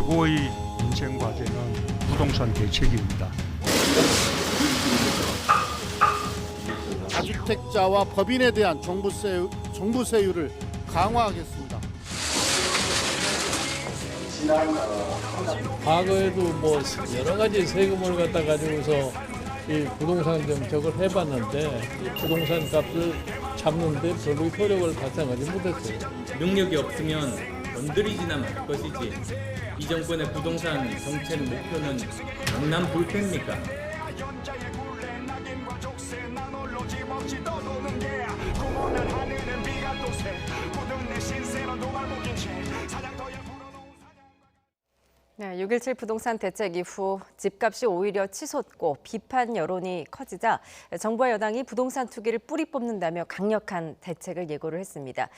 최고의 인생 과제는 부동산 대책입니다. 다주택자와 법인에 대한 종부세율을 강화하겠습니다. 과거에도 뭐 여러 가지 세금을 갖다 가지고서 이 부동산 정책을 해봤는데 이 부동산 값을 잡는데 별로 효력을 발생하지 못했어요. 능력이 없으면 건드리지나 말 것이지. 이 정권의 부동산 정책 목표는 강남 불패입니까? 네, 6.17 부동산 대책 이후 집값이 오히려 치솟고 비판 여론이 커지자 정부와 여당이 부동산 투기를 뿌리 뽑는다며 강력한 대책을 예고를 했습니다.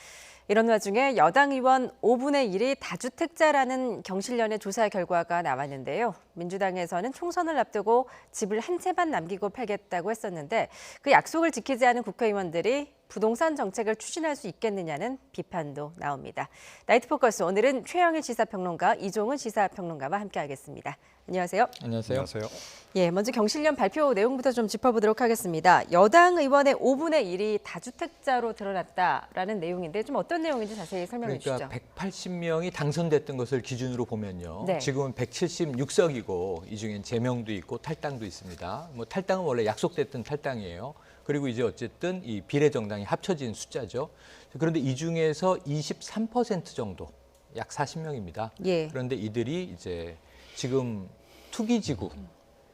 이런 와중에 여당 의원 5분의 1이 다주택자라는 경실련의 조사 결과가 나왔는데요. 민주당에서는 총선을 앞두고 집을 한 채만 남기고 팔겠다고 했었는데 그 약속을 지키지 않은 국회의원들이 부동산 정책을 추진할 수 있겠느냐는 비판도 나옵니다. 나이트 포커스 오늘은 최영일 시사평론가, 이종은 시사평론가와 함께하겠습니다. 안녕하세요. 안녕하세요. 예, 먼저 경실련 발표 내용부터 좀 짚어보도록 하겠습니다. 여당 의원의 5분의 1이 다주택자로 드러났다라는 내용인데 좀 어떤 내용인지 자세히 설명해 주시죠. 그러니까 180명이 당선됐던 것을 기준으로 보면요. 네. 지금은 176석이고 이 중엔 제명도 있고 탈당도 있습니다. 뭐 탈당은 원래 약속됐던 탈당이에요. 그리고 이제 어쨌든 이 비례정당이 합쳐진 숫자죠. 그런데 이 중에서 23% 정도, 약 40명입니다. 예. 그런데 이들이 이제 지금 투기지구,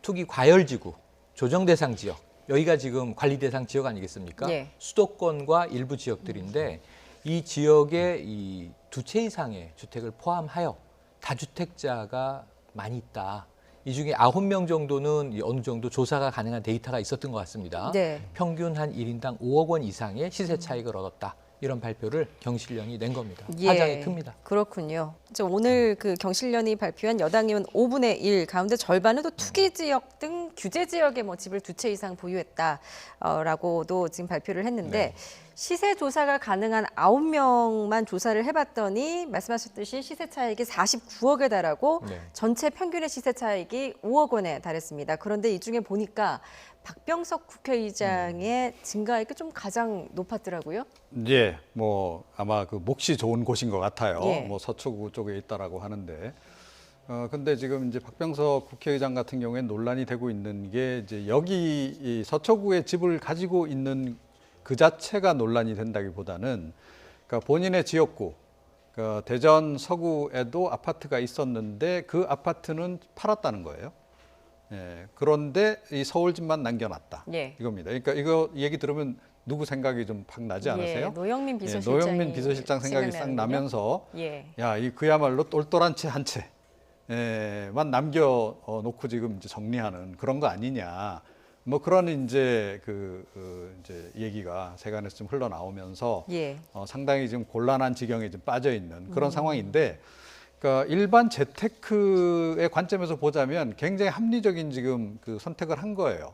투기과열지구, 조정대상 지역, 여기가 지금 관리대상 지역 아니겠습니까? 예. 수도권과 일부 지역들인데 이 지역에 이 2채 이상의 주택을 포함하여 다주택자가 많이 있다. 이 중에 9명 정도는 어느 정도 조사가 가능한 데이터가 있었던 것 같습니다. 네. 평균 한 1인당 5억 원 이상의 시세 차익을 얻었다. 이런 발표를 경실련이 낸 겁니다. 예, 파장이 큽니다. 그렇군요. 오늘 그 경실련이 발표한 여당 의원 5분의 1 가운데 절반은 또 투기 지역 등 규제 지역에 뭐 집을 2채 이상 보유했다라고도 지금 발표를 했는데 네. 시세 조사가 가능한 9명만 조사를 해봤더니 말씀하셨듯이 시세 차익이 49억에 달하고 네. 전체 평균의 시세 차익이 5억 원에 달했습니다. 그런데 이 중에 보니까 박병석 국회의장의 증가액이 좀 가장 높았더라고요. 예, 뭐 아마 그 몫이 좋은 곳인 것 같아요. 예. 뭐 서초구 쪽에 있다라고 하는데, 근데 지금 이제 박병석 국회의장 같은 경우에 논란이 되고 있는 게 이제 여기 이 서초구에 집을 가지고 있는 그 자체가 논란이 된다기보다는, 그러니까 본인의 지역구, 그 대전 서구에도 아파트가 있었는데 그 아파트는 팔았다는 거예요. 예, 그런데 이 서울 집만 남겨놨다. 예. 이겁니다. 그러니까 이거 얘기 들으면 누구 생각이 좀 팍 나지 않으세요? 예, 노영민 예, 비서실장이 노영민 비서실장 생각이 싹 생각나는군요. 나면서 예. 야, 이 그야말로 똘똘한 채 한 채만 남겨 놓고 지금 이제 정리하는 그런 거 아니냐. 뭐 그런 이제 이제 얘기가 세간에서 좀 흘러나오면서 예. 상당히 지금 곤란한 지경에 좀 빠져 있는 그런 상황인데, 그러니까 일반 재테크의 관점에서 보자면 굉장히 합리적인 지금 그 선택을 한 거예요.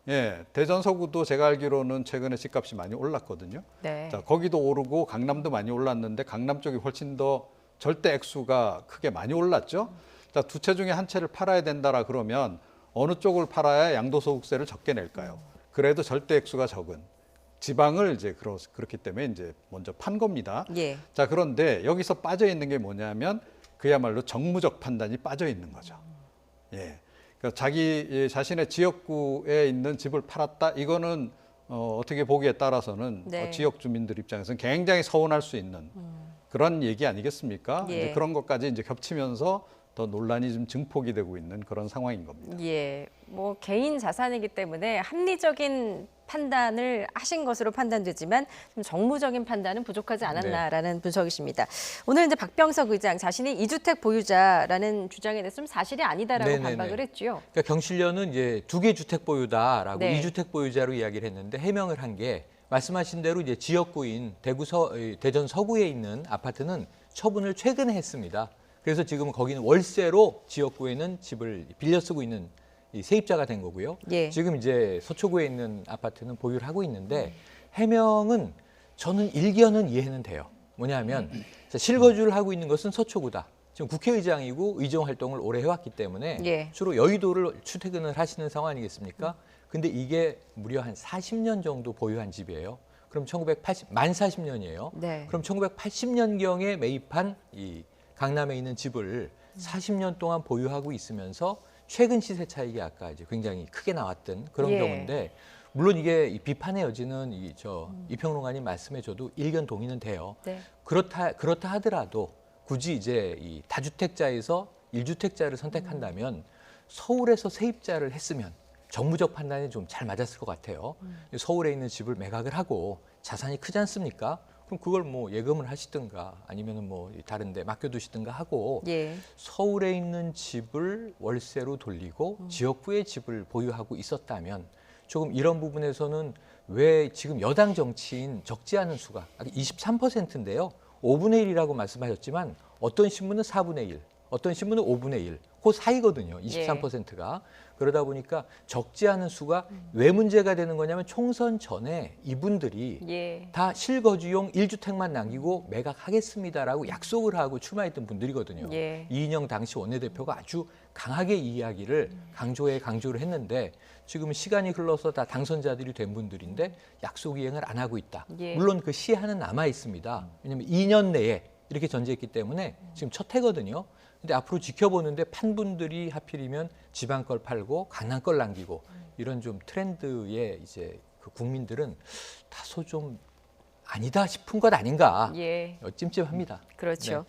예, 대전 서구도 제가 알기로는 최근에 집값이 많이 올랐거든요. 네. 자, 거기도 오르고 강남도 많이 올랐는데 강남 쪽이 훨씬 더 절대 액수가 크게 많이 올랐죠. 자, 2채 중에 한 채를 팔아야 된다라 그러면 어느 쪽을 팔아야 양도소득세를 적게 낼까요? 그래도 절대 액수가 적은 지방을 이제 그렇기 때문에 이제 먼저 판 겁니다. 예. 자, 그런데 여기서 빠져 있는 게 뭐냐면 그야말로 정무적 판단이 빠져 있는 거죠. 예. 그러니까 자기 자신의 지역구에 있는 집을 팔았다. 이거는 어떻게 보기에 따라서는 네. 지역 주민들 입장에서는 굉장히 서운할 수 있는 그런 얘기 아니겠습니까? 예. 이제 그런 것까지 이제 겹치면서 더 논란이 좀 증폭이 되고 있는 그런 상황인 겁니다. 예, 뭐 개인 자산이기 때문에 합리적인 판단을 하신 것으로 판단되지만 좀 정무적인 판단은 부족하지 않았나라는 분석이십니다. 오늘 이제 박병석 의장 자신이 2주택 보유자라는 주장에 대해서 좀 사실이 아니다라고 네네네. 반박을 했죠. 그러니까 경실련은 이제 2개 주택 보유다라고 네. 2주택 보유자로 이야기를 했는데 해명을 한 게 말씀하신 대로 이제 지역구인 대전 서구에 있는 아파트는 처분을 최근에 했습니다. 그래서 지금 거기는 월세로 지역구에는 집을 빌려 쓰고 있는 이 세입자가 된 거고요. 예. 지금 이제 서초구에 있는 아파트는 보유를 하고 있는데 해명은 저는 일견은 이해는 돼요. 뭐냐면 실거주를 하고 있는 것은 서초구다. 지금 국회의장이고 의정 활동을 오래 해왔기 때문에 예. 주로 여의도를 출퇴근을 하시는 상황 아니겠습니까? 근데 이게 무려 한 40년 정도 보유한 집이에요. 그럼 만 40년이에요. 네. 그럼 1980년경에 매입한 이 강남에 있는 집을 40년 동안 보유하고 있으면서 최근 시세 차익이 아까 이제 굉장히 크게 나왔던 그런 예. 경우인데 물론 이게 이 비판의 여지는 이평론가님 말씀해줘도 일견 동의는 돼요. 네. 그렇다 하더라도 굳이 이제 이 다주택자에서 1주택자를 선택한다면 서울에서 세입자를 했으면 정무적 판단이 좀 잘 맞았을 것 같아요. 서울에 있는 집을 매각을 하고 자산이 크지 않습니까? 그럼 그걸 뭐 예금을 하시든가 아니면은 뭐 다른 데 맡겨두시든가 하고 예. 서울에 있는 집을 월세로 돌리고 지역구의 집을 보유하고 있었다면 조금 이런 부분에서는 왜 지금 여당 정치인 적지 않은 수가 23%인데요. 5분의 1이라고 말씀하셨지만 어떤 신문은 4분의 1, 어떤 신문은 5분의 1, 그 사이거든요. 23%가. 그러다 보니까 적지 않은 수가 왜 문제가 되는 거냐면 총선 전에 이분들이 예. 다 실거주용 1주택만 남기고 매각하겠습니다라고 약속을 하고 출마했던 분들이거든요. 예. 이인영 당시 원내대표가 아주 강하게 이 이야기를 강조를 했는데 지금 시간이 흘러서 다 당선자들이 된 분들인데 약속 이행을 안 하고 있다. 예. 물론 그 시한은 남아 있습니다. 왜냐하면 2년 내에 이렇게 전제했기 때문에 지금 첫 해거든요. 근데 앞으로 지켜보는데 판 분들이 하필이면 지방 걸 팔고 강남 걸 남기고 이런 좀 트렌드에 이제 그 국민들은 다소 좀 아니다 싶은 것 아닌가 예. 찜찜합니다. 그렇죠.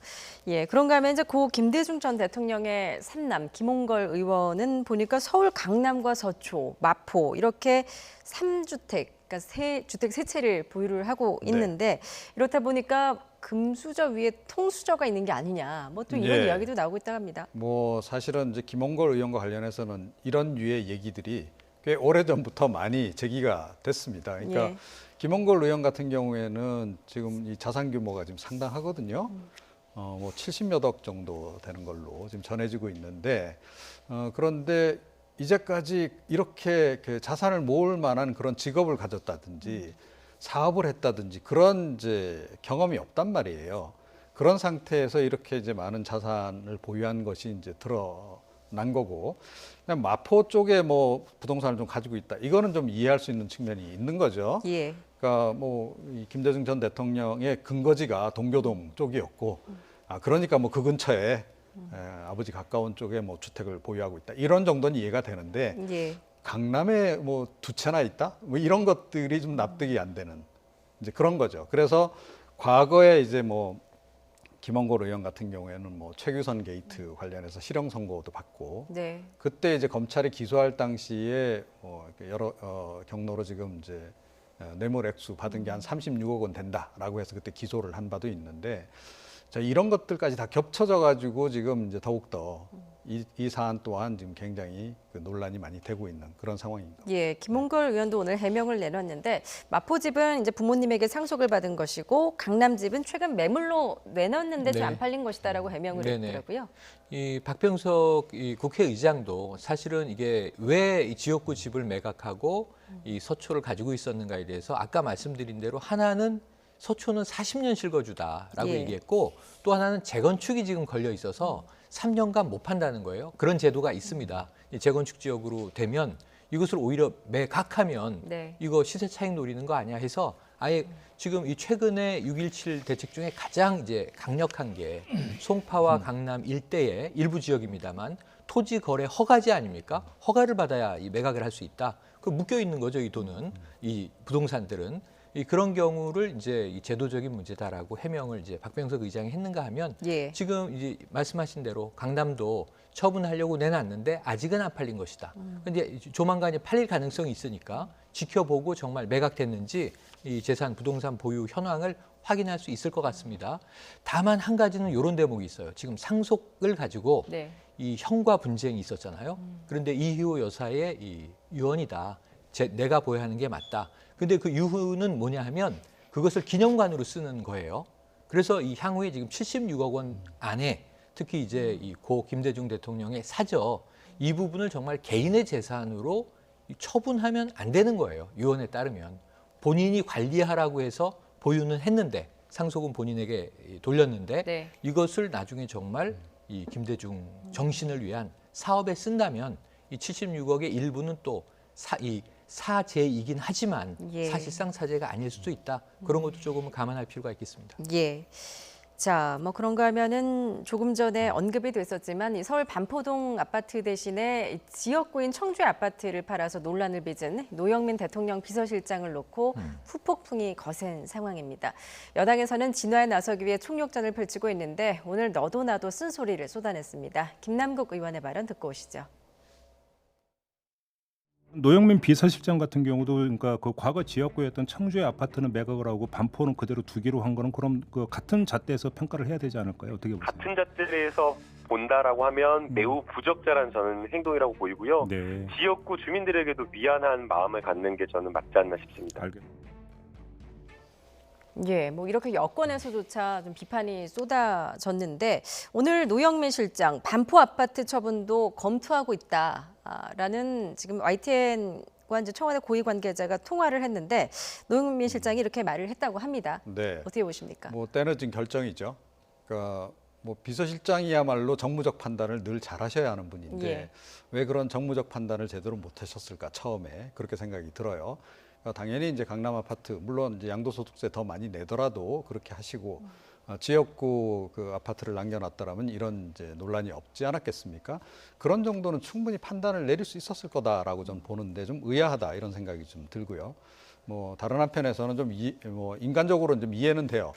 예, 그런가 하면 이제 고 김대중 전 대통령의 삼남 김홍걸 의원은 보니까 서울 강남과 서초, 마포 이렇게 3주택, 그러니까 주택 세 채를 보유를 하고 있는데 이렇다 보니까 금수저 위에 통수저가 있는 게 아니냐, 뭐 또 이런 예. 이야기도 나오고 있다고 합니다. 뭐 사실은 이제 김홍걸 의원과 관련해서는 이런 류의 얘기들이 꽤 오래전부터 많이 제기가 됐습니다. 그러니까 예. 김홍걸 의원 같은 경우에는 지금 이 자산 규모가 지금 상당하거든요. 뭐 70몇 억 정도 되는 걸로 지금 전해지고 있는데 그런데 이제까지 이렇게 그 자산을 모을 만한 그런 직업을 가졌다든지 사업을 했다든지 그런 이제 경험이 없단 말이에요. 그런 상태에서 이렇게 이제 많은 자산을 보유한 것이 이제 드러난 거고, 그냥 마포 쪽에 뭐 부동산을 좀 가지고 있다. 이거는 좀 이해할 수 있는 측면이 있는 거죠. 예. 그러니까 뭐 이 김대중 전 대통령의 근거지가 동교동 쪽이었고, 그러니까 뭐 그 근처에 아버지 가까운 쪽에 뭐 주택을 보유하고 있다. 이런 정도는 이해가 되는데. 예. 강남에 뭐 2채나 있다? 뭐 이런 것들이 좀 납득이 안 되는 이제 그런 거죠. 그래서 과거에 이제 뭐 김홍걸 의원 같은 경우에는 뭐 최규선 게이트 관련해서 실형 선고도 받고 네. 그때 이제 검찰이 기소할 당시에 여러 경로로 지금 이제 뇌물 액수 받은 게 한 36억 원 된다라고 해서 그때 기소를 한 바도 있는데 자, 이런 것들까지 다 겹쳐져 가지고 지금 이제 더욱더 이 사안 또한 지금 굉장히 그 논란이 많이 되고 있는 그런 상황입니다. 예, 김홍걸 의원도 오늘 해명을 내놨는데 마포 집은 이제 부모님에게 상속을 받은 것이고 강남 집은 최근 매물로 내놨는데 좀 네. 안 팔린 것이다라고 해명을 네네. 했더라고요. 이 박병석 이 국회의장도 사실은 이게 왜 이 지역구 집을 매각하고 이 서초를 가지고 있었는가에 대해서 아까 말씀드린 대로 하나는 서초는 40년 실거주다라고 예. 얘기했고 또 하나는 재건축이 지금 걸려 있어서 3년간 못 판다는 거예요. 그런 제도가 있습니다. 이 재건축 지역으로 되면 이것을 오히려 매각하면 네. 이거 시세 차익 노리는 거 아니야 해서 아예 지금 이 최근에 6.17 대책 중에 가장 이제 강력한 게 송파와 강남 일대의 일부 지역입니다만 토지 거래 허가제 아닙니까? 허가를 받아야 이 매각을 할 수 있다. 그 묶여 있는 거죠, 이 돈은. 이 부동산들은. 이 그런 경우를 이제 이 제도적인 문제다라고 해명을 이제 박병석 의장이 했는가 하면 예. 지금 이제 말씀하신 대로 강남도 처분하려고 내놨는데 아직은 안 팔린 것이다. 근데 조만간에 팔릴 가능성이 있으니까 지켜보고 정말 매각됐는지 이 재산 부동산 보유 현황을 확인할 수 있을 것 같습니다. 다만 한 가지는 이런 대목이 있어요. 지금 상속을 가지고 네. 이 형과 분쟁이 있었잖아요. 그런데 이희호 여사의 이 유언이다. 내가 보여야 하는 게 맞다. 근데 그 이유는 뭐냐 하면 그것을 기념관으로 쓰는 거예요. 그래서 이 향후에 지금 76억 원 안에 특히 이제 이 고 김대중 대통령의 사저 이 부분을 정말 개인의 재산으로 처분하면 안 되는 거예요. 유언에 따르면 본인이 관리하라고 해서 보유는 했는데 상속은 본인에게 돌렸는데 네. 이것을 나중에 정말 이 김대중 정신을 위한 사업에 쓴다면 이 76억의 일부는 또 사재이긴 하지만 예. 사실상 사재가 아닐 수도 있다. 그런 것도 조금 감안할 필요가 있겠습니다. 예. 자, 뭐 그런가 하면은 조금 전에 언급이 됐었지만 이 서울 반포동 아파트 대신에 지역구인 청주의 아파트를 팔아서 논란을 빚은 노영민 대통령 비서실장을 놓고 후폭풍이 거센 상황입니다. 여당에서는 진화에 나서기 위해 총력전을 펼치고 있는데 오늘 너도 나도 쓴소리를 쏟아냈습니다. 김남국 의원의 발언 듣고 오시죠. 노영민 비서실장 같은 경우도 그러니까 그 과거 지역구였던 청주의 아파트는 매각을 하고 반포는 그대로 두기로 한 거는 그럼 그 같은 잣대에서 평가를 해야 되지 않을까요? 어떻게 보세요? 같은 잣대에서 본다라고 하면 매우 부적절한 저는 행동이라고 보이고요. 네. 지역구 주민들에게도 미안한 마음을 갖는 게 저는 맞지 않나 싶습니다. 알겠습니다. 예, 뭐 이렇게 여권에서조차 좀 비판이 쏟아졌는데 오늘 노영민 실장 반포 아파트 처분도 검토하고 있다라는 지금 YTN과 이제 청와대 고위 관계자가 통화를 했는데 노영민 실장이 이렇게 말을 했다고 합니다. 네. 어떻게 보십니까? 뭐 때늦은 결정이죠. 그러니까 뭐 비서실장이야말로 정무적 판단을 늘 잘하셔야 하는 분인데 예. 왜 그런 정무적 판단을 제대로 못하셨을까 처음에 그렇게 생각이 들어요. 당연히 이제 강남 아파트 물론 이제 양도소득세 더 많이 내더라도 그렇게 하시고 지역구 그 아파트를 남겨놨다라면 이런 이제 논란이 없지 않았겠습니까? 그런 정도는 충분히 판단을 내릴 수 있었을 거다라고 좀 보는데 좀 의아하다 이런 생각이 좀 들고요. 뭐 다른 한편에서는 좀 뭐 인간적으로는 좀 이해는 돼요.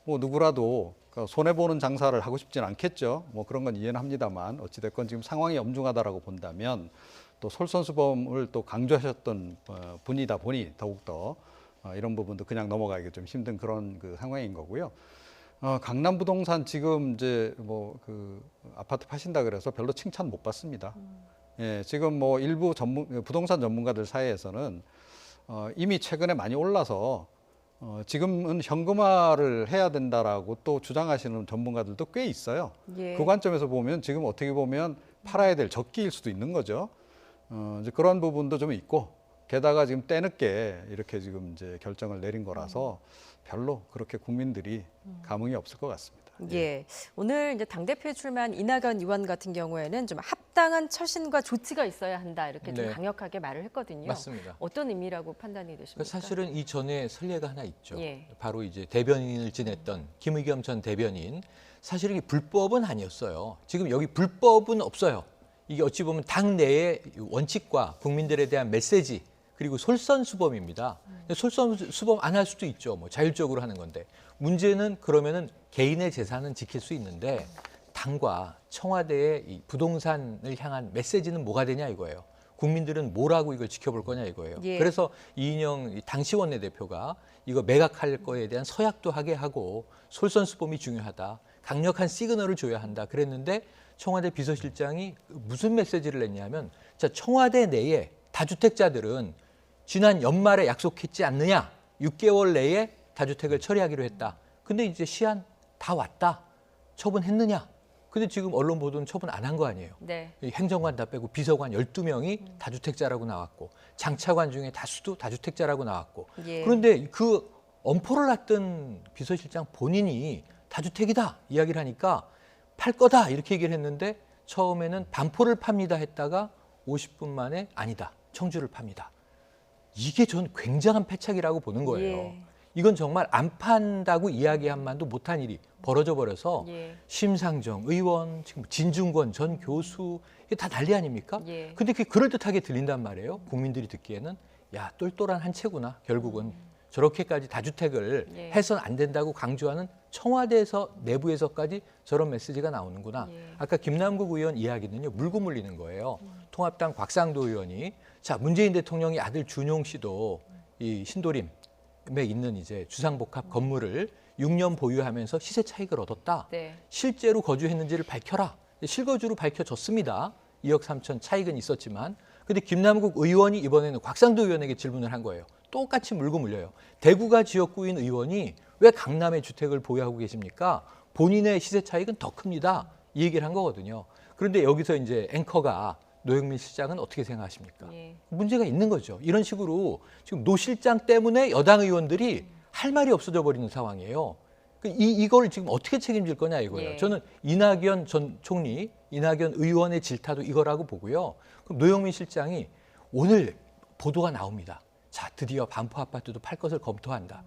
뭐 누구라도 손해 보는 장사를 하고 싶진 않겠죠. 뭐 그런 건 이해는 합니다만 어찌 됐건 지금 상황이 엄중하다라고 본다면. 또 솔선수범을 또 강조하셨던 분이다 보니 더욱더 이런 부분도 그냥 넘어가기 좀 힘든 그런 그 상황인 거고요. 강남 부동산 지금 이제 뭐 그 아파트 파신다 그래서 별로 칭찬 못 받습니다. 예, 지금 뭐 일부 부동산 전문가들 사이에서는 이미 최근에 많이 올라서 지금은 현금화를 해야 된다라고 또 주장하시는 전문가들도 꽤 있어요. 예. 그 관점에서 보면 지금 어떻게 보면 팔아야 될 적기일 수도 있는 거죠. 이제 그런 부분도 좀 있고 게다가 지금 때늦게 이렇게 지금 이제 결정을 내린 거라서 별로 그렇게 국민들이 감흥이 없을 것 같습니다. 예. 오늘 이제 당대표에 출마한 이낙연 의원 같은 경우에는 좀 합당한 처신과 조치가 있어야 한다 이렇게 좀 네. 강력하게 말을 했거든요. 맞습니다. 어떤 의미라고 판단이 되십니까? 사실은 이 전에 선례가 하나 있죠. 예. 바로 이제 대변인을 지냈던 김의겸 전 대변인. 사실 이게 불법은 아니었어요. 지금 여기 불법은 없어요. 이게 어찌 보면 당 내의 원칙과 국민들에 대한 메시지 그리고 솔선수범입니다. 솔선수범 안 할 수도 있죠. 뭐 자율적으로 하는 건데 문제는 그러면은 개인의 재산은 지킬 수 있는데 당과 청와대의 이 부동산을 향한 메시지는 뭐가 되냐 이거예요. 국민들은 뭐라고 이걸 지켜볼 거냐 이거예요. 예. 그래서 이인영 당시 원내대표가 이거 매각할 거에 대한 서약도 하게 하고 솔선수범이 중요하다. 강력한 시그널을 줘야 한다. 그랬는데 청와대 비서실장이 무슨 메시지를 냈냐면 자, 청와대 내에 다주택자들은 지난 연말에 약속했지 않느냐. 6개월 내에 다주택을 처리하기로 했다. 근데 이제 시한 다 왔다. 처분했느냐. 근데 지금 언론 보도는 처분 안 한 거 아니에요. 네. 행정관 다 빼고 비서관 12명이 다주택자라고 나왔고 장차관 중에 다수도 다주택자라고 나왔고 예. 그런데 그 엄포를 놨던 비서실장 본인이 다주택이다 이야기를 하니까 팔 거다 이렇게 얘기를 했는데 처음에는 반포를 팝니다 했다가 50분 만에 아니다. 청주를 팝니다. 이게 전 굉장한 패착이라고 보는 거예요. 예. 이건 정말 안 판다고 이야기한 만도 못한 일이 벌어져 버려서 예. 심상정 의원, 지금 진중권 전 교수 이게 다 난리 아닙니까? 예. 근데 그게 그럴듯하게 들린단 말이에요. 국민들이 듣기에는 야 똘똘한 한 채구나. 결국은 저렇게까지 다주택을 예. 해선 안 된다고 강조하는 청와대에서 내부에서까지 저런 메시지가 나오는구나. 예. 아까 김남국 의원 이야기는요. 물고 물리는 거예요. 통합당 곽상도 의원이 자 문재인 대통령의 아들 준용 씨도 이 신도림에 있는 이제 주상복합 건물을 6년 보유하면서 시세 차익을 얻었다. 네. 실제로 거주했는지를 밝혀라. 실거주로 밝혀졌습니다. 2억 3천 차익은 있었지만. 근데 김남국 의원이 이번에는 곽상도 의원에게 질문을 한 거예요. 똑같이 물고 물려요. 대구가 지역구인 의원이 왜 강남의 주택을 보유하고 계십니까? 본인의 시세 차익은 더 큽니다. 이 얘기를 한 거거든요. 그런데 여기서 이제 앵커가 노영민 실장은 어떻게 생각하십니까? 예. 문제가 있는 거죠. 이런 식으로 지금 노 실장 때문에 여당 의원들이 할 말이 없어져 버리는 상황이에요. 이걸 지금 어떻게 책임질 거냐 이거예요. 예. 저는 이낙연 전 총리, 이낙연 의원의 질타도 이거라고 보고요. 그럼 노영민 실장이 오늘 보도가 나옵니다. 자, 드디어 반포 아파트도 팔 것을 검토한다.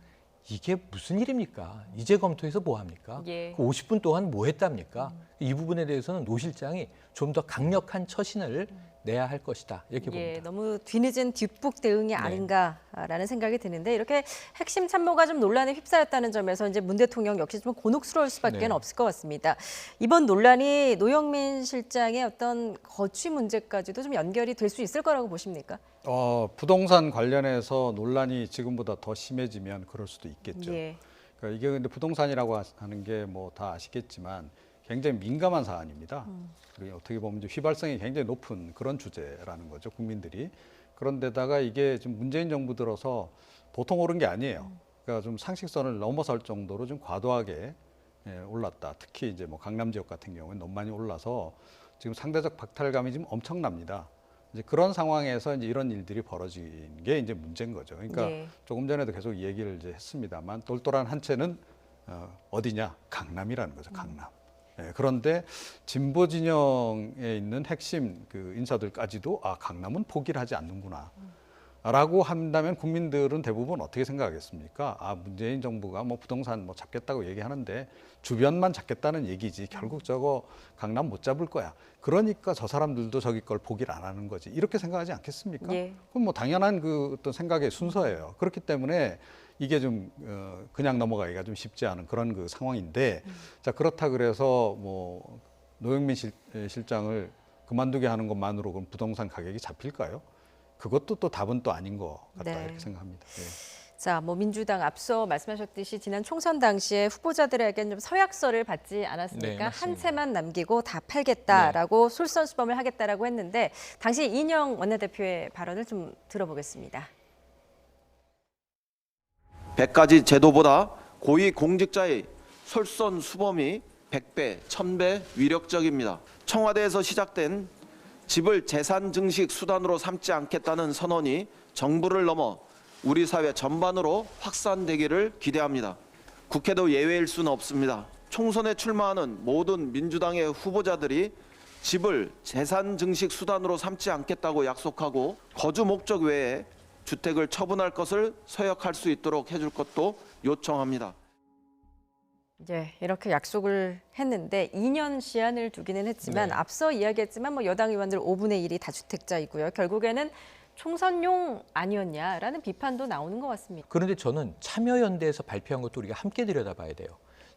이게 무슨 일입니까? 이제 검토해서 뭐 합니까? 예. 그 50분 동안 뭐 했답니까? 이 부분에 대해서는 노 실장이 좀 더 강력한 처신을 내야 할 것이다. 이렇게 봅니다. 예, 너무 뒤늦은 뒷북 대응이 아닌가라는 생각이 드는데 이렇게 핵심 참모가 좀 논란에 휩싸였다는 점에서 이제 문 대통령 역시 좀 곤혹스러울 수밖에 없을 것 같습니다. 이번 논란이 노영민 실장의 어떤 거취 문제까지도 좀 연결이 될 수 있을 거라고 보십니까? 부동산 관련해서 논란이 지금보다 더 심해지면 그럴 수도 있겠죠. 예. 그러니까 이게 근데 부동산이라고 하는 게 뭐 다 아시겠지만 굉장히 민감한 사안입니다. 그리고 어떻게 보면 이제 휘발성이 굉장히 높은 그런 주제라는 거죠, 국민들이. 그런데다가 이게 좀 문재인 정부 들어서 보통 오른 게 아니에요. 그러니까 좀 상식선을 넘어설 정도로 좀 과도하게 올랐다. 특히 이제 뭐 강남 지역 같은 경우는 너무 많이 올라서 지금 상대적 박탈감이 지금 엄청납니다. 이제 그런 상황에서 이제 이런 일들이 벌어진 게 이제 문제인 거죠. 그러니까 예. 조금 전에도 계속 이 얘기를 이제 했습니다만 똘똘한 한 채는 어디냐? 강남이라는 거죠. 강남. 예, 그런데 진보 진영에 있는 핵심 그 인사들까지도 강남은 포기를 하지 않는구나. 라고 한다면 국민들은 대부분 어떻게 생각하겠습니까? 문재인 정부가 뭐 부동산 뭐 잡겠다고 얘기하는데 주변만 잡겠다는 얘기지 결국 저거 강남 못 잡을 거야. 그러니까 저 사람들도 저기 걸 포기를 안 하는 거지. 이렇게 생각하지 않겠습니까? 예. 그럼 뭐 당연한 그 어떤 생각의 순서예요. 그렇기 때문에 이게 좀 그냥 넘어가기가 좀 쉽지 않은 그런 그 상황인데 자, 그렇다 그래서 뭐 노영민 실장을 그만두게 하는 것만으로 그럼 부동산 가격이 잡힐까요? 그것도 또 답은 또 아닌 것 같다 네. 이렇게 생각합니다. 네. 자, 뭐 민주당 앞서 말씀하셨듯이 지난 총선 당시에 후보자들에게는 좀 서약서를 받지 않았습니까? 네, 맞습니다. 한 채만 남기고 다 팔겠다라고 솔선수범을 하겠다라고 했는데 당시 이인영 원내대표의 발언을 좀 들어보겠습니다. 100가지 제도보다 고위 공직자의 솔선수범이 100배, 1000배 위력적입니다. 청와대에서 시작된 집을 재산 증식 수단으로 삼지 않겠다는 선언이 정부를 넘어 우리 사회 전반으로 확산되기를 기대합니다. 국회도 예외일 수는 없습니다. 총선에 출마하는 모든 민주당의 후보자들이 집을 재산 증식 수단으로 삼지 않겠다고 약속하고 거주 목적 외에 주택을 처분할 것을 서약할 수 있도록 해줄 것도 요청합니다. 예, 이렇게 약속을 했는데 2년 시한을 두기는 했지만 네. 앞서 이야기했지만 뭐 여당 의원들 5분의 1이 다주택자이고요. 결국에는 총선용 아니었냐라는 비판도 나오는 것 같습니다. 그런데 저는 참여연대에서 발표한 것도 우리가 함께 들여다봐야 돼요.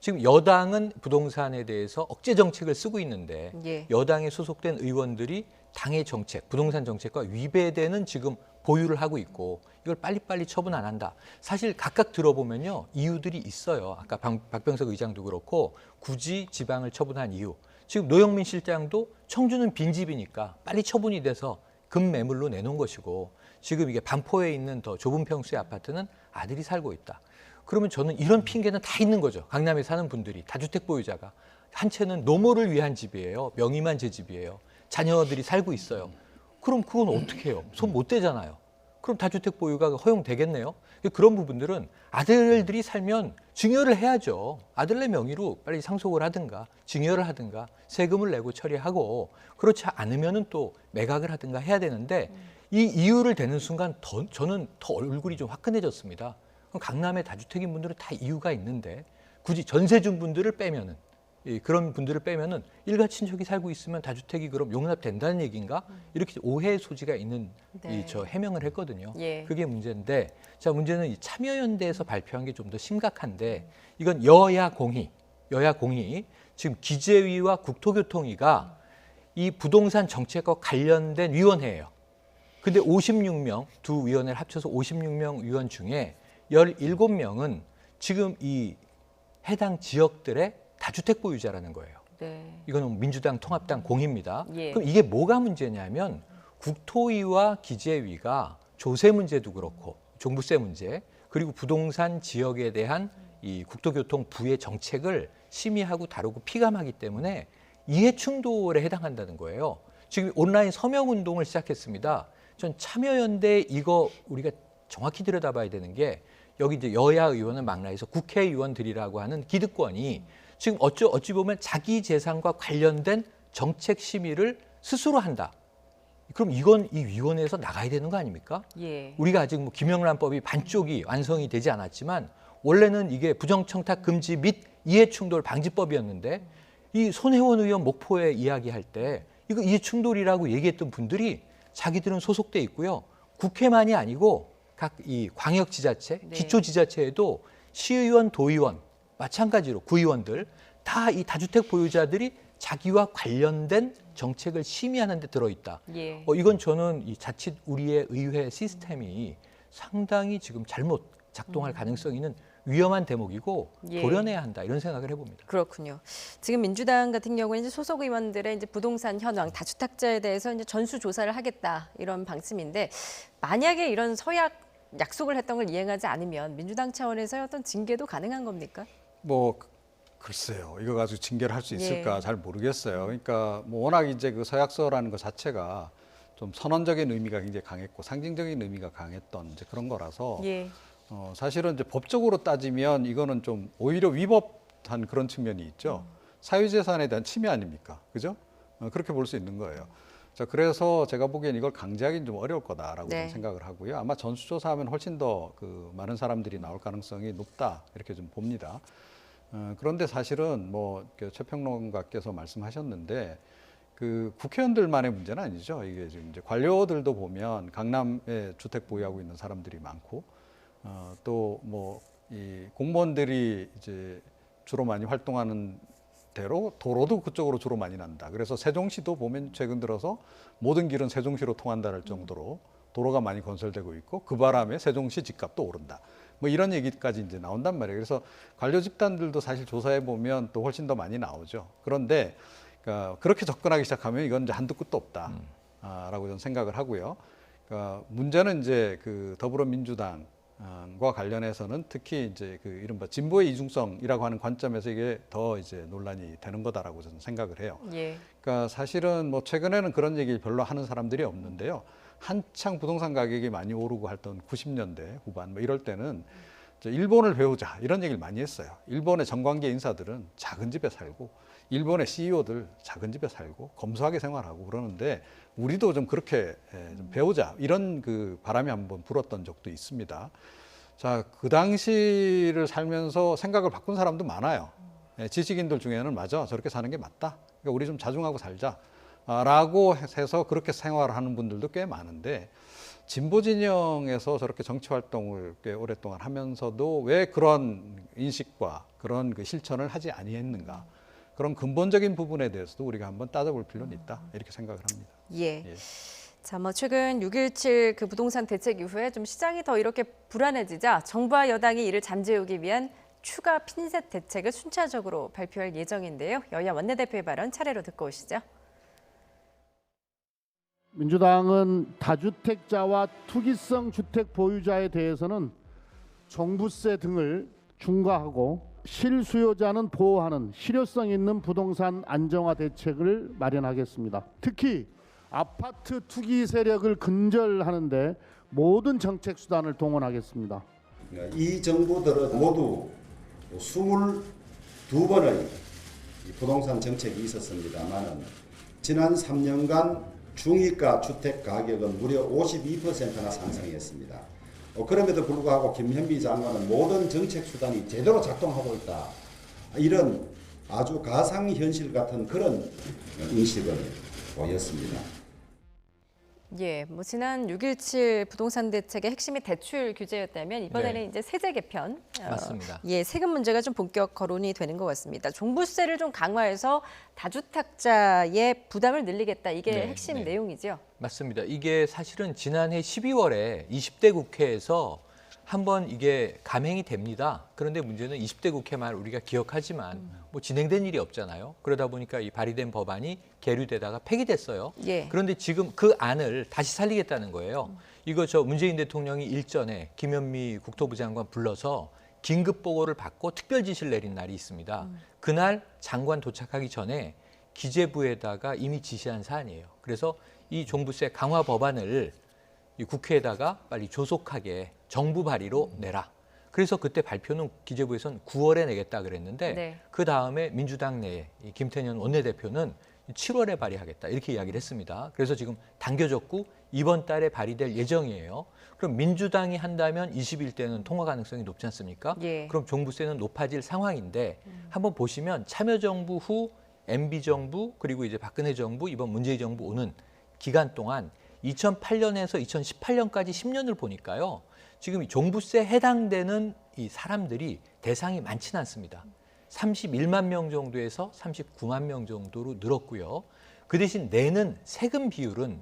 지금 여당은 부동산에 대해서 억제 정책을 쓰고 있는데 예. 여당에 소속된 의원들이 당의 정책, 부동산 정책과 위배되는 지금 보유를 하고 있고 이걸 빨리빨리 처분 안 한다. 사실 각각 들어보면요. 이유들이 있어요. 아까 박병석 의장도 그렇고 굳이 지방을 처분한 이유. 지금 노영민 실장도 청주는 빈집이니까 빨리 처분이 돼서 금매물로 내놓은 것이고 지금 이게 반포에 있는 더 좁은 평수의 아파트는 아들이 살고 있다. 그러면 저는 이런 핑계는 다 있는 거죠. 강남에 사는 분들이 다주택 보유자가. 한 채는 노모를 위한 집이에요. 명의만 제 집이에요. 자녀들이 살고 있어요. 그럼 그건 어떻게 해요? 손 못 대잖아요. 그럼 다주택 보유가 허용되겠네요. 그런 부분들은 아들들이 살면 증여를 해야죠. 아들네 명의로 빨리 상속을 하든가 증여를 하든가 세금을 내고 처리하고 그렇지 않으면은 또 매각을 하든가 해야 되는데 이 이유를 대는 순간 저는 더 얼굴이 좀 화끈해졌습니다. 그럼 강남의 다주택인 분들은 다 이유가 있는데 굳이 전세 준 분들을 빼면은 그런 분들을 빼면은 일가 친척이 살고 있으면 다주택이 그럼 용납된다는 얘기인가? 이렇게 오해의 소지가 있는 네. 저 해명을 했거든요. 예. 그게 문제인데, 자 문제는 이 참여연대에서 발표한 게 좀 더 심각한데 이건 여야 공의 지금 기재위와 국토교통위가 이 부동산 정책과 관련된 위원회예요. 근데 56명 두 위원회를 합쳐서 56명 위원 중에 17명은 지금 이 해당 지역들의 다주택 보유자라는 거예요. 네. 이거는 민주당 통합당 공입니다. 예. 그럼 이게 뭐가 문제냐면 국토위와 기재위가 조세 문제도 그렇고 종부세 문제 그리고 부동산 지역에 대한 이 국토교통부의 정책을 심의하고 다루고 피감하기 때문에 이해 충돌에 해당한다는 거예요. 지금 온라인 서명 운동을 시작했습니다. 전 참여연대 이거 우리가 정확히 들여다봐야 되는 게 여기 이제 여야 의원을 망라해서 국회의원들이라고 하는 기득권이 지금 어찌 보면 자기 재산과 관련된 정책 심의를 스스로 한다. 그럼 이건 이 위원회에서 나가야 되는 거 아닙니까? 예. 우리가 아직 뭐 김영란법이 반쪽이 완성이 되지 않았지만 원래는 이게 부정청탁 금지 및 이해충돌 방지법이었는데 이 손혜원 의원 목포에 이야기할 때 이거 이해충돌이라고 얘기했던 분들이 자기들은 소속돼 있고요. 국회만이 아니고 각 이 광역지자체, 네. 기초지자체에도 시의원, 도의원 마찬가지로 구의원들 다 이 다주택 보유자들이 자기와 관련된 정책을 심의하는 데 들어있다. 예. 이건 저는 이 자칫 우리의 의회 시스템이 상당히 지금 잘못 작동할 가능성이 있는 위험한 대목이고 예. 도려내야 한다 이런 생각을 해봅니다. 그렇군요. 지금 민주당 같은 경우는 이제 소속 의원들의 이제 부동산 현황, 다주택자에 대해서 이제 전수 조사를 하겠다 이런 방침인데 만약에 이런 서약 약속을 했던 걸 이행하지 않으면 민주당 차원에서의 어떤 징계도 가능한 겁니까? 뭐 글쎄요, 이거 가지고 징계를 할 수 있을까 예. 잘 모르겠어요. 그러니까 뭐 워낙 이제 그 서약서라는 것 자체가 좀 선언적인 의미가 굉장히 강했고 상징적인 의미가 강했던 이제 그런 거라서 예. 사실은 이제 법적으로 따지면 이거는 좀 오히려 위법한 그런 측면이 있죠. 사유재산에 대한 침해 아닙니까, 그죠? 그렇게 볼 수 있는 거예요. 자, 그래서 제가 보기엔 이걸 강제하기는 좀 어려울 거다라고 네. 저는 생각을 하고요. 아마 전수조사하면 훨씬 더 그 많은 사람들이 나올 가능성이 높다 이렇게 좀 봅니다. 그런데 사실은 뭐 최평론가께서 말씀하셨는데 그 국회의원들만의 문제는 아니죠. 이게 지금 이제 관료들도 보면 강남에 주택 보유하고 있는 사람들이 많고 또 뭐 이 공무원들이 이제 주로 많이 활동하는 대로 도로도 그쪽으로 주로 많이 난다. 그래서 세종시도 보면 최근 들어서 모든 길은 세종시로 통한다는 정도로 도로가 많이 건설되고 있고 그 바람에 세종시 집값도 오른다. 뭐 이런 얘기까지 이제 나온단 말이에요. 그래서 관료 집단들도 사실 조사해 보면 또 훨씬 더 많이 나오죠. 그런데 그러니까 그렇게 접근하기 시작하면 이건 이제 한두 끝도 없다라고 저는 생각을 하고요. 그러니까 문제는 이제 그 더불어민주당과 관련해서는 특히 이제 그 이른바 진보의 이중성이라고 하는 관점에서 이게 더 이제 논란이 되는 거다라고 저는 생각을 해요. 예. 그러니까 사실은 뭐 최근에는 그런 얘기 별로 하는 사람들이 없는데요. 한창 부동산 가격이 많이 오르고 했던 90년대 후반 뭐 이럴 때는 일본을 배우자 이런 얘기를 많이 했어요. 일본의 정관계 인사들은 작은 집에 살고 일본의 CEO들 작은 집에 살고 검소하게 생활하고 그러는데 우리도 좀 그렇게 좀 배우자 이런 그 바람이 한번 불었던 적도 있습니다. 자, 그 당시를 살면서 생각을 바꾼 사람도 많아요. 지식인들 중에는 맞아 저렇게 사는 게 맞다. 그러니까 우리 좀 자중하고 살자. 라고 해서 그렇게 생활하는 분들도 꽤 많은데 진보 진영에서 저렇게 정치 활동을 꽤 오랫동안 하면서도 왜 그런 인식과 그런 그 실천을 하지 아니했는가 그런 근본적인 부분에 대해서도 우리가 한번 따져볼 필요는 있다 이렇게 생각을 합니다. 예. 예. 자, 뭐 최근 6.17 그 부동산 대책 이후에 좀 시장이 더 이렇게 불안해지자 정부와 여당이 이를 잠재우기 위한 추가 핀셋 대책을 순차적으로 발표할 예정인데요. 여야 원내대표의 발언 차례로 듣고 오시죠. 민주당은 다주택자와 투기성 주택 보유자에 대해서는 종부세 등을 중과하고 실수요자는 보호하는 실효성 있는 부동산 안정화 대책을 마련하겠습니다. 특히 아파트 투기 세력을 근절하는 데 모든 정책 수단을 동원하겠습니다. 이 정부들은 모두 22번의 부동산 정책이 있었습니다만 지난 3년간 중위가 주택 가격은 무려 52%나 상승했습니다. 그럼에도 불구하고 김현미 장관은 모든 정책 수단이 제대로 작동하고 있다. 이런 아주 가상현실 같은 그런 인식을 보였습니다. 예, 뭐 지난 6.17 부동산 대책의 핵심이 대출 규제였다면 이번에는 네. 이제 세제 개편, 맞습니다. 예, 세금 문제가 좀 본격 거론이 되는 것 같습니다. 종부세를 좀 강화해서 다주택자의 부담을 늘리겠다. 이게 네, 핵심 네. 내용이죠. 맞습니다. 이게 사실은 지난해 12월에 20대 국회에서 한번 이게 감행이 됩니다. 그런데 문제는 20대 국회만 우리가 기억하지만 뭐 진행된 일이 없잖아요. 그러다 보니까 이 발의된 법안이 계류되다가 폐기됐어요. 예. 그런데 지금 그 안을 다시 살리겠다는 거예요. 이거 저 문재인 대통령이 일전에 김현미 국토부 장관 불러서 긴급 보고를 받고 특별 지시를 내린 날이 있습니다. 그날 장관 도착하기 전에 기재부에다가 이미 지시한 사안이에요. 그래서 이 종부세 강화 법안을 이 국회에다가 빨리 조속하게 정부 발의로 내라. 그래서 그때 발표는 기재부에서는 9월에 내겠다 그랬는데 네. 그 다음에 민주당 내에 이 김태년 원내대표는 7월에 발의하겠다 이렇게 이야기를 했습니다. 그래서 지금 당겨졌고 이번 달에 발의될 예정이에요. 그럼 민주당이 한다면 21대는 통과 가능성이 높지 않습니까? 예. 그럼 종부세는 높아질 상황인데 한번 보시면 참여정부 후 MB정부 그리고 이제 박근혜 정부 이번 문재인 정부 오는 기간 동안 2008년에서 2018년까지 10년을 보니까요. 지금 이 종부세 해당되는 이 사람들이 대상이 많지는 않습니다. 31만 명 정도에서 39만 명 정도로 늘었고요. 그 대신 내는 세금 비율은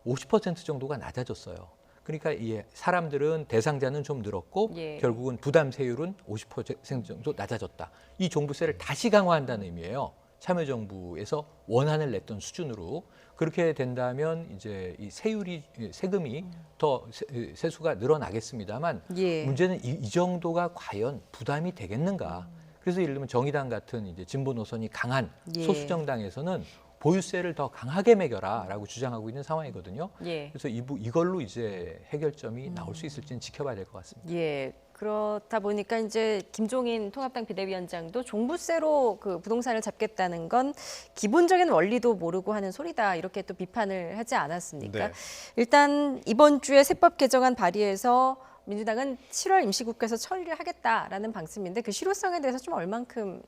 50% 정도가 낮아졌어요. 그러니까 이 사람들은 대상자는 좀 늘었고 예. 결국은 부담세율은 50% 정도 낮아졌다. 이 종부세를 다시 강화한다는 의미예요. 참여정부에서 원안을 냈던 수준으로 그렇게 된다면 이제 이 세금이 더 세수가 늘어나겠습니다만 예. 문제는 이 정도가 과연 부담이 되겠는가? 그래서 예를 들면 정의당 같은 이제 진보 노선이 강한 예. 소수 정당에서는 보유세를 더 강하게 매겨라라고 주장하고 있는 상황이거든요. 예. 그래서 이걸로 이제 해결점이 나올 수 있을지는 지켜봐야 될 것 같습니다. 예. 그렇다 보니까 이제 김종인 통합당 비대위원장도 종부세로 그 부동산을 잡겠다는 건 기본적인 원리도 모르고 하는 소리다 이렇게 또 비판을 하지 않았습니까? 네. 일단 이번 주에 세법 개정안 발의해서 민주당은 7월 임시국회에서 처리를 하겠다라는 방침인데 그 실효성에 대해서 좀 얼만큼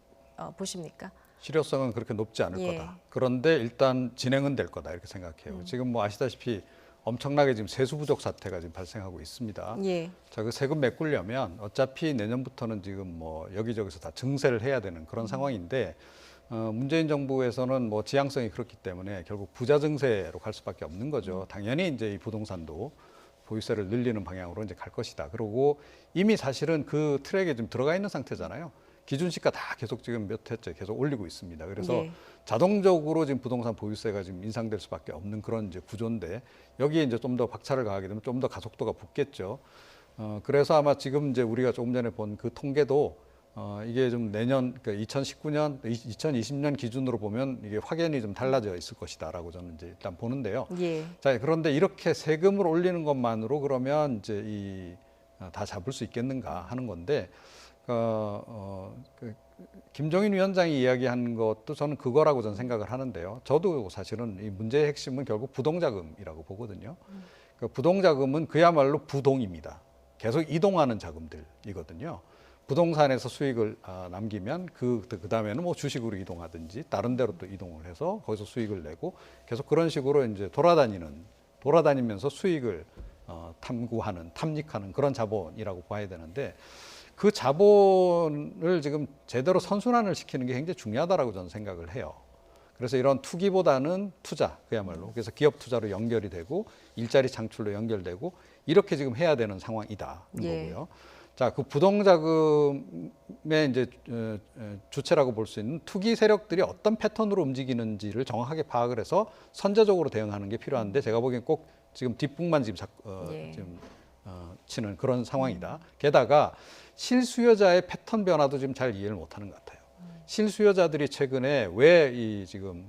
보십니까? 실효성은 그렇게 높지 않을 예. 거다. 그런데 일단 진행은 될 거다 이렇게 생각해요. 지금 뭐 아시다시피 엄청나게 지금 세수 부족 사태가 지금 발생하고 있습니다. 예. 자, 그 세금 메꾸려면 어차피 내년부터는 지금 뭐 여기저기서 다 증세를 해야 되는 그런 상황인데 문재인 정부에서는 뭐 지향성이 그렇기 때문에 결국 부자 증세로 갈 수밖에 없는 거죠. 당연히 이제 이 부동산도 보유세를 늘리는 방향으로 이제 갈 것이다. 그리고 이미 사실은 그 트랙에 좀 들어가 있는 상태잖아요. 기준시가 다 계속 지금 몇 해째 계속 올리고 있습니다. 그래서 예. 자동적으로 지금 부동산 보유세가 지금 인상될 수밖에 없는 그런 이제 구조인데 여기에 이제 좀 더 박차를 가하게 되면 좀 더 가속도가 붙겠죠. 그래서 아마 지금 이제 우리가 조금 전에 본 그 통계도 이게 좀 내년 그러니까 2019년, 2020년 기준으로 보면 이게 확연히 좀 달라져 있을 것이다라고 저는 이제 일단 보는데요. 예. 자, 그런데 이렇게 세금을 올리는 것만으로 그러면 이제 다 잡을 수 있겠는가 하는 건데 김종인 위원장이 이야기한 것도 저는 그거라고 저는 생각을 하는데요. 저도 사실은 이 문제의 핵심은 결국 부동자금이라고 보거든요. 그 부동자금은 그야말로 부동입니다. 계속 이동하는 자금들이거든요. 부동산에서 수익을 남기면 그 다음에는 뭐 주식으로 이동하든지 다른 데로 또 이동을 해서 거기서 수익을 내고 계속 그런 식으로 이제 돌아다니면서 수익을 탐구하는, 탐닉하는 그런 자본이라고 봐야 되는데 그 자본을 지금 제대로 선순환을 시키는 게 굉장히 중요하다라고 저는 생각을 해요. 그래서 이런 투기보다는 투자, 그야말로. 그래서 기업 투자로 연결이 되고 일자리 창출로 연결되고 이렇게 지금 해야 되는 상황이다. 예. 거고요. 자, 그 부동자금의 이제 주체라고 볼 수 있는 투기 세력들이 어떤 패턴으로 움직이는지를 정확하게 파악을 해서 선제적으로 대응하는 게 필요한데 제가 보기엔 꼭 지금 뒷북만 지금 치는 그런 상황이다. 게다가 실수요자의 패턴 변화도 지금 잘 이해를 못하는 것 같아요. 실수요자들이 최근에 왜 이 지금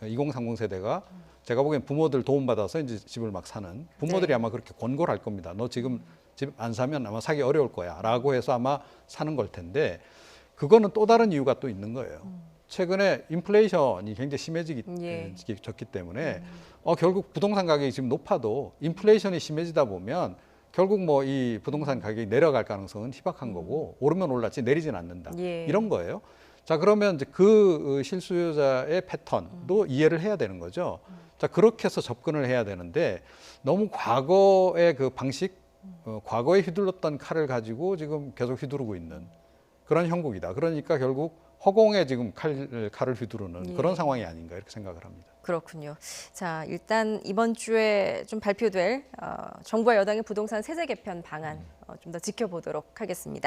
2030 세대가 제가 보기엔 부모들 도움받아서 이제 집을 막 사는 부모들이 네. 아마 그렇게 권고를 할 겁니다. 너 지금 집 안 사면 아마 사기 어려울 거야 라고 해서 아마 사는 걸 텐데 그거는 또 다른 이유가 또 있는 거예요. 최근에 인플레이션이 굉장히 심해졌기 때문에 결국 부동산 가격이 지금 높아도 인플레이션이 심해지다 보면 결국 뭐 이 부동산 가격이 내려갈 가능성은 희박한 거고 오르면 올랐지 내리진 않는다. 예. 이런 거예요. 자, 그러면 이제 그 실수요자의 패턴도 이해를 해야 되는 거죠. 자, 그렇게 해서 접근을 해야 되는데 너무 과거의 그 방식, 과거에 휘둘렀던 칼을 가지고 지금 계속 휘두르고 있는 그런 형국이다. 그러니까 결국 허공에 지금 칼을 휘두르는 그런 상황이 아닌가 이렇게 생각을 합니다. 그렇군요. 자, 일단 이번 주에 좀 발표될 정부와 여당의 부동산 세제 개편 방안 좀 더 지켜보도록 하겠습니다.